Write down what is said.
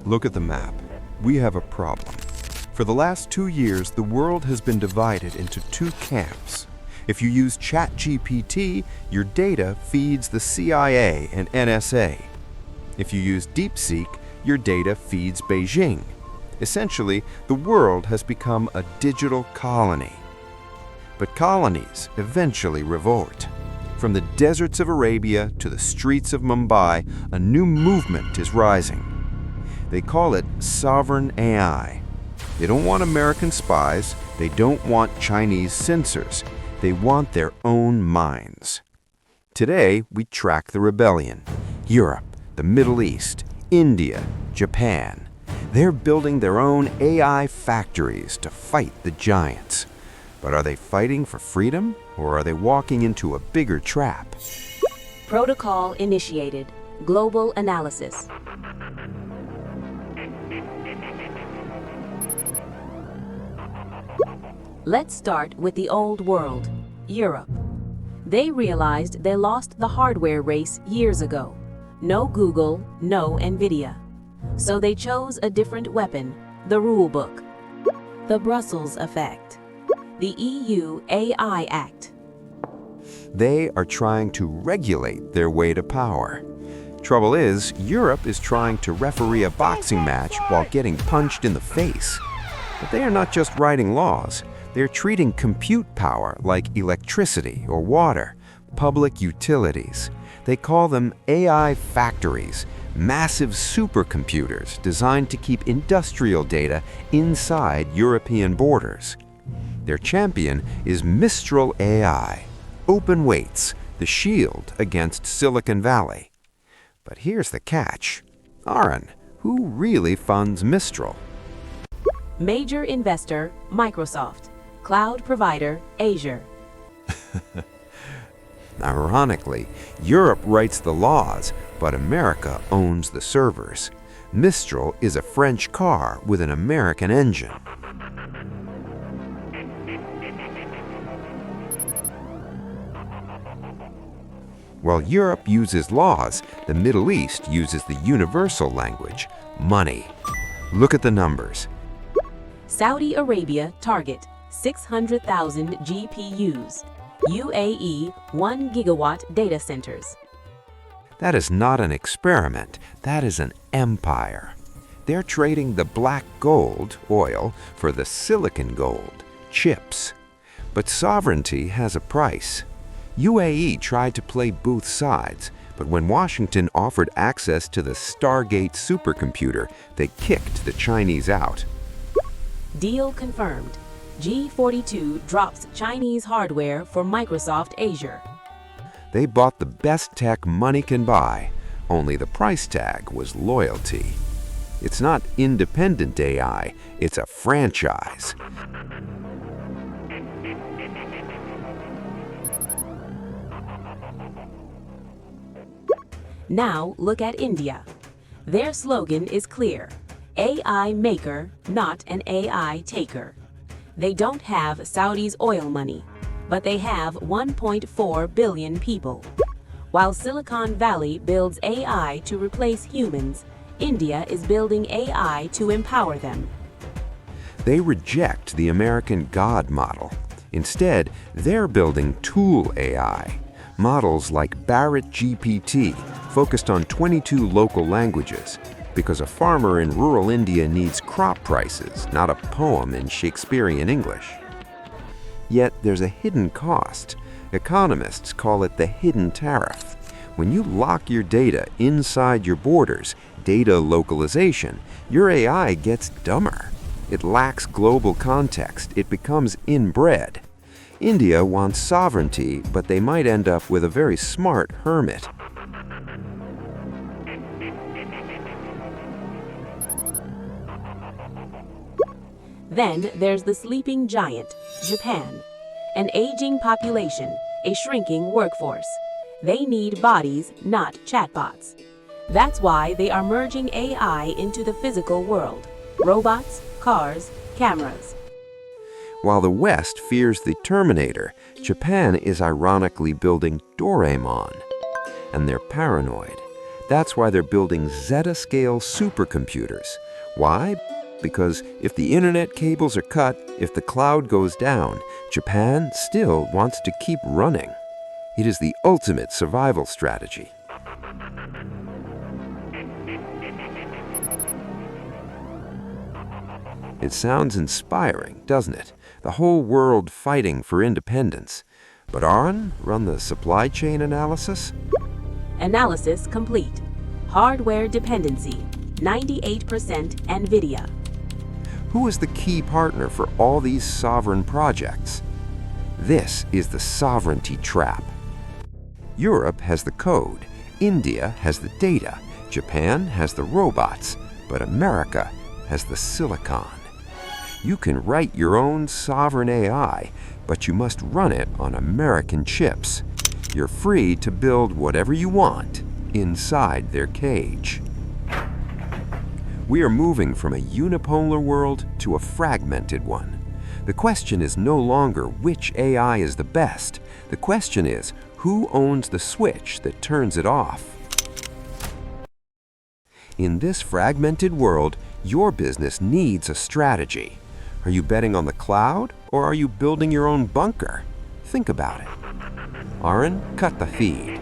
Look at the map. We have a problem. For the last 2 years, the world has been divided into two camps. If you use ChatGPT, your data feeds the CIA and NSA. If you use DeepSeek, your data feeds Beijing. Essentially, the world has become a digital colony. But colonies eventually revolt. From the deserts of Arabia to the streets of Mumbai, a new movement is rising. They call it sovereign AI. They don't want American spies. They don't want Chinese censors. They want their own minds. Today, we track the rebellion. Europe, the Middle East, India, Japan. They're building their own AI factories to fight the giants. But are they fighting for freedom, or are they walking into a bigger trap? Protocol initiated. Global analysis. Let's start with the old world, Europe. They realized they lost the hardware race years ago. No Google, no Nvidia. So they chose a different weapon, the rulebook. The Brussels effect. The EU AI Act. They are trying to regulate their way to power. Trouble is, Europe is trying to referee a boxing match while getting punched in the face. But they are not just writing laws. They're treating compute power like electricity or water, public utilities. They call them AI factories, massive supercomputers designed to keep industrial data inside European borders. Their champion is Mistral AI, open weights, the shield against Silicon Valley. But here's the catch. AuronK, who really funds Mistral? Major investor, Microsoft. Cloud provider, Azure. Ironically, Europe writes the laws, but America owns the servers. Mistral is a French car with an American engine. While Europe uses laws, the Middle East uses the universal language, money. Look at the numbers. Saudi Arabia target 600,000 GPUs. UAE 1 gigawatt data centers. That is not an experiment, that is an empire. They're trading the black gold, oil, for the silicon gold, chips. But sovereignty has a price. UAE tried to play both sides, but when Washington offered access to the Stargate supercomputer, they kicked the Chinese out. Deal confirmed. G42 drops Chinese hardware for Microsoft Azure. They bought the best tech money can buy, only the price tag was loyalty. It's not independent AI, it's a franchise. Now look at India. Their slogan is clear. AI maker, not an AI taker. They don't have Saudi's oil money, but they have 1.4 billion people. While Silicon Valley builds AI to replace humans, India is building AI to empower them. They reject the American God model. Instead, they're building tool AI, models like Barrett GPT, focused on 22 local languages, because a farmer in rural India needs crop prices, not a poem in Shakespearean English. Yet there's a hidden cost. Economists call it the hidden tariff. When you lock your data inside your borders, data localization, your AI gets dumber. It lacks global context. It becomes inbred. India wants sovereignty, but they might end up with a very smart hermit. Then there's the sleeping giant, Japan. An aging population, a shrinking workforce. They need bodies, not chatbots. That's why they are merging AI into the physical world. Robots, cars, cameras. While the West fears the Terminator, Japan is ironically building Doraemon. And they're paranoid. That's why they're building Zeta-scale supercomputers. Why? Because if the internet cables are cut, if the cloud goes down, Japan still wants to keep running. It is the ultimate survival strategy. It sounds inspiring, doesn't it? The whole world fighting for independence. But Auron, run the supply chain analysis? Analysis complete. Hardware dependency, 98% Nvidia. Who is the key partner for all these sovereign projects? This is the sovereignty trap. Europe has the code, India has the data, Japan has the robots, but America has the silicon. You can write your own sovereign AI, but you must run it on American chips. You're free to build whatever you want inside their cage. We are moving from a unipolar world to a fragmented one. The question is no longer which AI is the best. The question is, who owns the switch that turns it off? In this fragmented world, your business needs a strategy. Are you betting on the cloud, or are you building your own bunker? Think about it. Auron, cut the feed.